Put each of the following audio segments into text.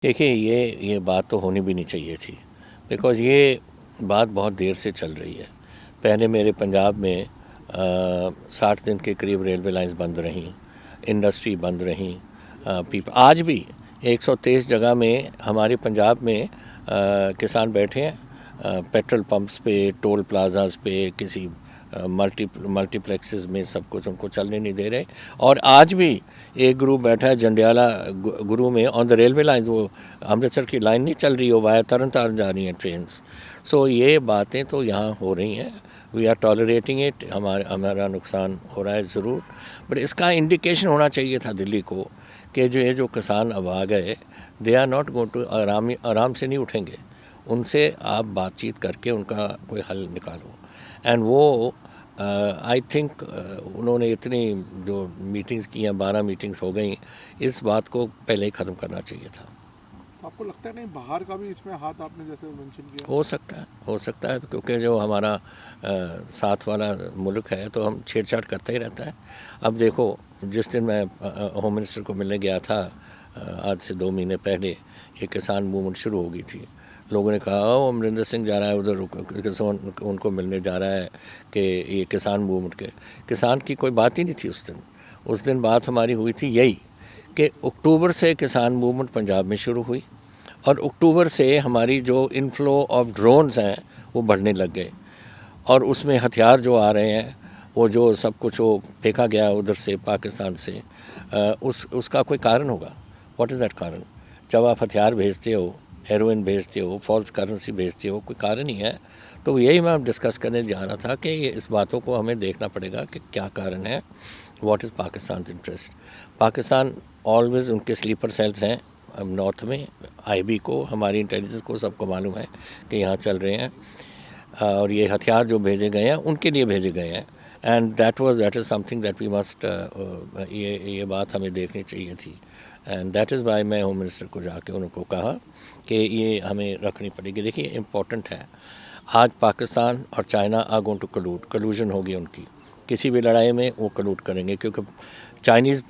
देखिए ये बात तो होनी भी नहीं चाहिए थी, बिकॉज़ ये बात बहुत देर से चल रही है। पहले मेरे पंजाब में 60 दिन के करीब रेलवे लाइंस बंद रहीं, इंडस्ट्री बंद रहीं। आज भी 123 जगह में हमारे पंजाब में किसान बैठे हैं, पेट्रोल पंप्स पे, टोल प्लाजाज पे, किसी मल्टीप्लेक्सेस में, सब कुछ उनको चलने नहीं दे रहे। और आज भी एक ग्रुप बैठा है जंडियाला गुरु में ऑन द रेलवे लाइन, वो अमृतसर की लाइन नहीं चल रही हो, वाया तरन तारण जा रही हैं ट्रेन्स। सो ये बातें तो यहाँ हो रही हैं, वी आर टॉलरेटिंग इट, हमारा नुकसान हो रहा है ज़रूर, बट इसका इंडिकेशन होना चाहिए था दिल्ली को कि ये जो किसान अब आ गए, they are not going to आराम से नहीं उठेंगे, उनसे आप बातचीत करके उनका कोई हल निकालो। एंड वो आई थिंक उन्होंने इतनी जो मीटिंग्स की हैं, 12 मीटिंग्स हो गई, इस बात को पहले ही ख़त्म करना चाहिए था। आपको लगता है कहीं बाहर का भी इसमें हाथ, आपने जैसे मेंशन किया? हो सकता है क्योंकि जो हमारा साथ वाला मुल्क है तो हम छेड़छाड़ करता ही रहता है। अब देखो, जिस दिन मैं होम मिनिस्टर को मिलने गया था, आज से 2 महीने पहले ये किसान मूवमेंट शुरू हो गई थी। लोगों ने कहा ओ अमरिंदर सिंह जा रहा है उधर, किसान उनको मिलने जा रहा है कि ये किसान मूवमेंट के, किसान की कोई बात ही नहीं थी उस दिन बात हमारी हुई थी यही कि अक्टूबर से किसान मूवमेंट पंजाब में शुरू हुई और अक्टूबर से हमारी जो इनफ्लो ऑफ ड्रोन्स हैं वो बढ़ने लग गए, और उसमें हथियार जो आ रहे हैं, वो जो सब कुछ वो फेंका गया उधर से पाकिस्तान से, उसका कोई कारण होगा। व्हाट इज़ दैट कारण? जब आप हथियार भेजते हो, हेरोइन भेजते हो, फॉल्स करेंसी भेजते हो, कोई कारण ही है। तो यही मैं डिस्कस करने जा रहा था कि इस बातों को हमें देखना पड़ेगा कि क्या कारण है, what is Pakistan interest. Pakistan always उनके स्लीपर सेल्स हैं नॉर्थ में, आईबी को, हमारी इंटेलिजेंस को, सबको मालूम है कि यहाँ चल रहे हैं, और ये हथियार जो भेजे गए हैं उनके लिए भेजे गए हैं। And that is something that we must, ये बात हमें देखनी चाहिए थी। एंड दैट इज़ वाई मैं होम मिनिस्टर को जाके उनको कहा कि ये हमें रखनी पड़ेगी। देखिए इम्पोर्टेंट है, आज पाकिस्तान और चाइना आर गोइंग टू कलूजन होगी उनकी, किसी भी लड़ाई में वो कलूट करेंगे, क्योंकि चाइनीज़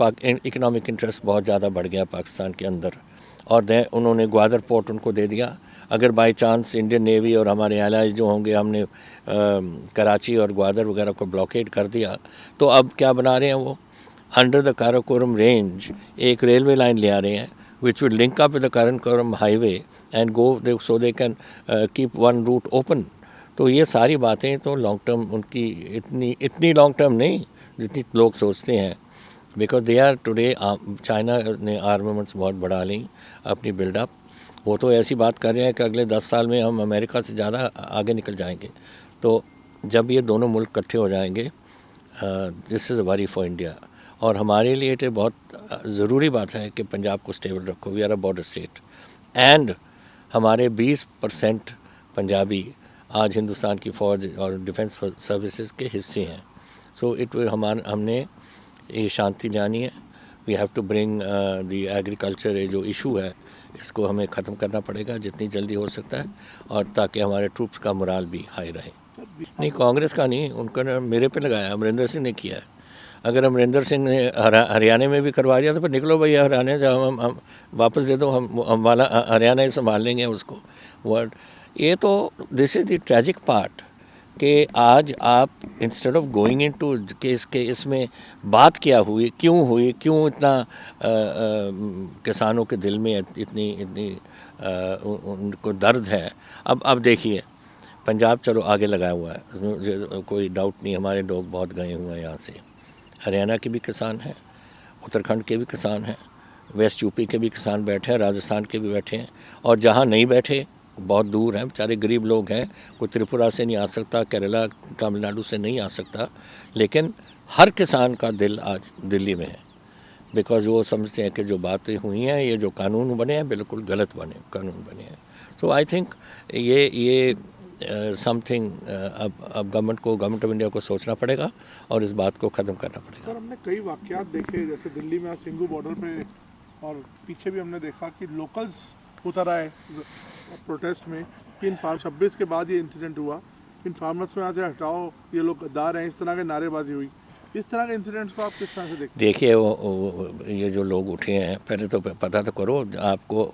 इकनॉमिक इंटरेस्ट बहुत ज़्यादा बढ़ गया पाकिस्तान के अंदर, और उन्होंने ग्वादर पोर्ट उनको दे दिया। अगर बाई चांस इंडियन नेवी और हमारे एलाइज जो होंगे, हमने कराची और ग्वादर वगैरह को ब्लॉकेड कर दिया, तो अब क्या बना रहे हैं वो, अंडर द काराकोरम रेंज एक रेलवे लाइन ले आ रहे हैं which will link up with the Karakoram highway and go so they can keep one root open. तो ये सारी बातें तो लॉन्ग टर्म उनकी, इतनी लॉन्ग टर्म नहीं जितनी लोग सोचते हैं, because they are today, China ने आर्मामेंट्स बहुत बढ़ा ली अपनी बिल्डअप। वो तो ऐसी बात कर रहे हैं कि अगले 10 साल में हम अमेरिका से ज़्यादा आगे निकल जाएंगे। तो जब ये दोनों मुल्क इकट्ठे हो जाएंगे, this is a worry for India, और हमारे लिए तो बहुत ज़रूरी बात है कि पंजाब को स्टेबल रखो। We are a border state, and हमारे 20% पंजाबी आज हिंदुस्तान की फ़ौज और डिफेंस सर्विसेज के हिस्से हैं। सो हमने ये शांति लानी है। We have to bring the agriculture, ये जो इशू है इसको हमें ख़त्म करना पड़ेगा जितनी जल्दी हो सकता है, और ताकि हमारे ट्रूप्स का मोराल भी हाई रहे। नहीं, कांग्रेस का नहीं, उनका मेरे पे लगाया, अमरिंदर सिंह ने किया है। अगर अमरिंदर सिंह ने हरियाणा में भी करवा दिया तो फिर निकलो भैया हरियाणा से, हम वापस दे दो, हम वाला हरियाणा ही संभाल लेंगे उसको। वर्ड ये तो, this is the tragic part कि आज आप instead of going into के इसमें बात क्या हुई, क्यों इतना किसानों के दिल में इतनी उनको दर्द है। अब देखिए, पंजाब चलो आगे लगाया हुआ है, उसमें कोई डाउट नहीं, हमारे लोग बहुत गए हुए हैं यहाँ से। हरियाणा के भी किसान हैं, उत्तराखंड के भी किसान हैं, वेस्ट यूपी के भी किसान बैठे हैं, राजस्थान के भी बैठे हैं, और जहाँ नहीं बैठे बहुत दूर हैं, बेचारे गरीब लोग हैं, कोई त्रिपुरा से नहीं आ सकता, केरला तमिलनाडु से नहीं आ सकता, लेकिन हर किसान का दिल आज दिल्ली में है, बिकॉज वो समझते हैं कि जो बातें हुई हैं, ये जो कानून बने हैं बिल्कुल गलत कानून बने हैं। सो आई थिंक ये समथिंग अब गवर्नमेंट ऑफ इंडिया को सोचना पड़ेगा और इस बात को ख़त्म करना पड़ेगा। सर, हमने कई वाकयात देखे, जैसे दिल्ली में सिंघू बॉर्डर पे, और पीछे भी हमने देखा कि लोकल्स उतर आए प्रोटेस्ट में कि इन 26 के बाद ये इंसिडेंट हुआ, इन फार्मर्स को यहाँ से हटाओ, ये लोग गद्दार हैं, इस तरह की नारेबाजी हुई। इस तरह के इंसिडेंट्स को आप किस तरह से देखते हैं? देखिए, ये जो लोग उठे हैं, पहले तो पता तो करो, आपको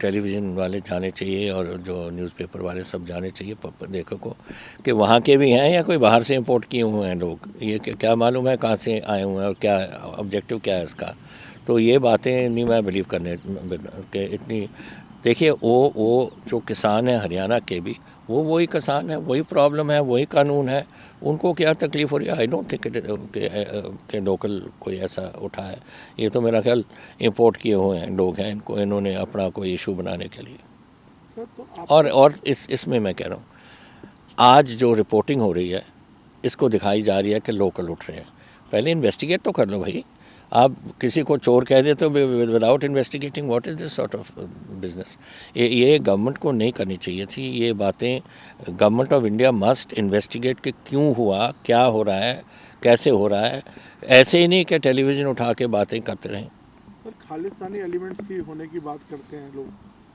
टेलीविज़न वाले जाने चाहिए और जो न्यूज़पेपर वाले सब जाने चाहिए देखो को कि वहाँ के भी हैं या कोई बाहर से इंपोर्ट किए हुए हैं लोग, ये क्या मालूम है कहाँ से आए हुए हैं और क्या ऑब्जेक्टिव क्या है इसका। तो ये बातें नहीं मैं बिलीव करने के इतनी। देखिए वो जो किसान है हरियाणा के भी, वो वही किसान है, वही प्रॉब्लम है, वही कानून है, उनको क्या तकलीफ़ हो रही है। आई डोंट थिंक के लोकल कोई ऐसा उठा है। ये तो मेरा ख्याल इंपोर्ट किए हुए हैं लोग हैं, इन्होंने अपना कोई इशू बनाने के लिए। सर तो और इसमें मैं कह रहा हूँ आज जो रिपोर्टिंग हो रही है इसको दिखाई जा रही है कि लोकल उठ रहे हैं। पहले इन्वेस्टिगेट तो कर लो भाई। आप किसी को चोर कह देते हो without investigating. What is this sort of business. ये गवर्नमेंट को नहीं करनी चाहिए थी ये बातें। Government of India must investigate कि क्यों हुआ, क्या हो रहा है, कैसे हो रहा है। ऐसे ही नहीं कि टेलीविज़न उठा के बातें करते रहें। सर खालिस्तानी एलिमेंट्स की होने की बात करते हैं लोग,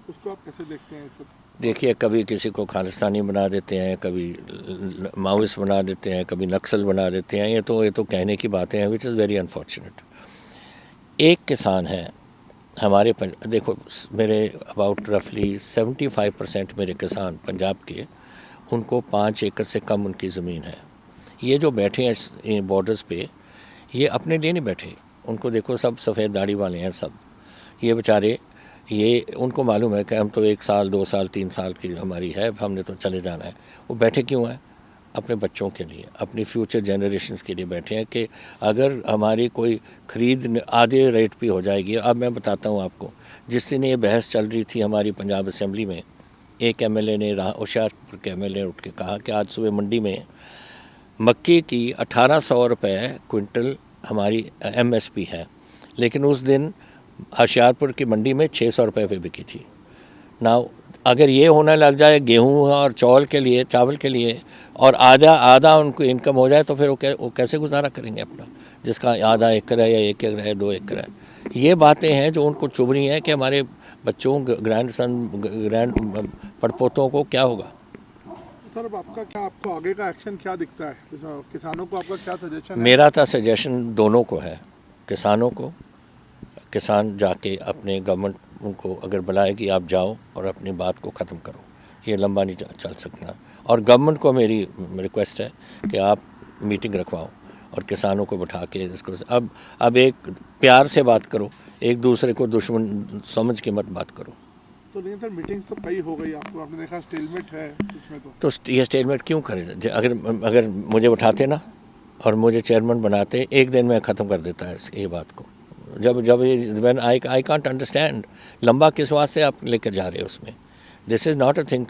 उसको आप कैसे देखते हैं सर? देखिए कभी किसी को खालिस्तानी बना देते हैं, कभी माओइस्ट बना देते हैं, कभी नक्सल बना देते हैं। ये तो कहने की बातें हैं विच इज़ वेरी अनफॉर्चुनेट। एक किसान है हमारे देखो मेरे अबाउट रफली 75% मेरे किसान पंजाब के, उनको 5 एकड़ से कम उनकी ज़मीन है। ये जो बैठे हैं बॉर्डर्स पे, ये अपने लिए नहीं बैठे। उनको देखो सब सफ़ेद दाढ़ी वाले हैं सब। ये बेचारे ये उनको मालूम है कि हम तो 1 साल 2 साल 3 साल की हमारी है, हमने तो चले जाना है। वो बैठे क्यों हैं? अपने बच्चों के लिए, अपनी फ्यूचर जनरेशन्स के लिए बैठे हैं कि अगर हमारी कोई ख़रीद आधे रेट पे हो जाएगी। अब मैं बताता हूँ आपको, जिस दिन ये बहस चल रही थी हमारी पंजाब असम्बली में, एक एमएलए ने होशियारपुर के एमएलए उठ के कहा कि आज सुबह मंडी में मक्की की 1800 रुपये क्विंटल हमारी एमएसपी है, लेकिन उस दिन होशियारपुर की मंडी में 600 रुपये पे बिकी थी। ना अगर ये होने लग जाए गेहूं और चावल के लिए और आधा उनको इनकम हो जाए तो फिर वो कैसे गुजारा करेंगे अपना, जिसका आधा एकड़ है या 1 एकड़ है 2 एकड़ है। ये बातें हैं जो उनको चुभ रही हैं कि हमारे बच्चों ग्रैंड पड़पोतों को क्या होगा। सर अब आपको आगे का एक्शन क्या दिखता है? किसानों को आपका क्या सजेशन है? मेरा तो सजेशन दोनों को है। किसानों को, किसान जाके अपने गवर्नमेंट उनको अगर बुलाएगी आप जाओ और अपनी बात को ख़त्म करो, ये लंबा नहीं चल सकना। और गवर्नमेंट को मेरी रिक्वेस्ट है कि आप मीटिंग रखवाओ और किसानों को बिठा के इसको अब एक प्यार से बात करो, एक दूसरे को दुश्मन समझ के मत बात करो। तो लेकिन सर मीटिंग्स तो कई हो गई, आपने देखा स्टेलमेट है इसमें। तो ये स्टेटमेंट क्यों करें? अगर मुझे बिठाते ना और मुझे चेयरमैन बनाते, एक दिन में ख़त्म कर देता है ये बात को। जब व्हेन आई कांट अंडरस्टैंड लंबा किस वास्ते आप लेकर जा रहे हो उसमें। This is not a thing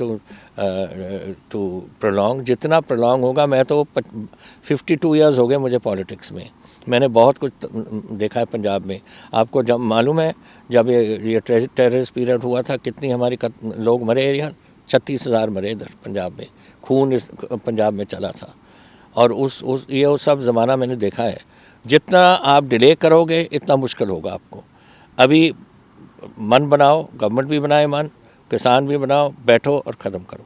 to prolong. जितना प्रोलॉन्ग होगा, मैं तो 52 ईयर्स हो गए मुझे पॉलिटिक्स में, मैंने बहुत कुछ देखा है पंजाब में। आपको जब मालूम है जब ये टेररिस्ट पीरियड हुआ था कितनी हमारी लोग मरे यार, 36,000 मरे इधर पंजाब में, खून इस पंजाब में चला था। और ये सब ज़माना मैंने देखा है। जितना आप डिले करोगे इतना मुश्किल होगा आपको। अभी मन बनाओ, गवर्नमेंट भी बनाए मन, किसान भी बनाओ, बैठो और ख़त्म करो।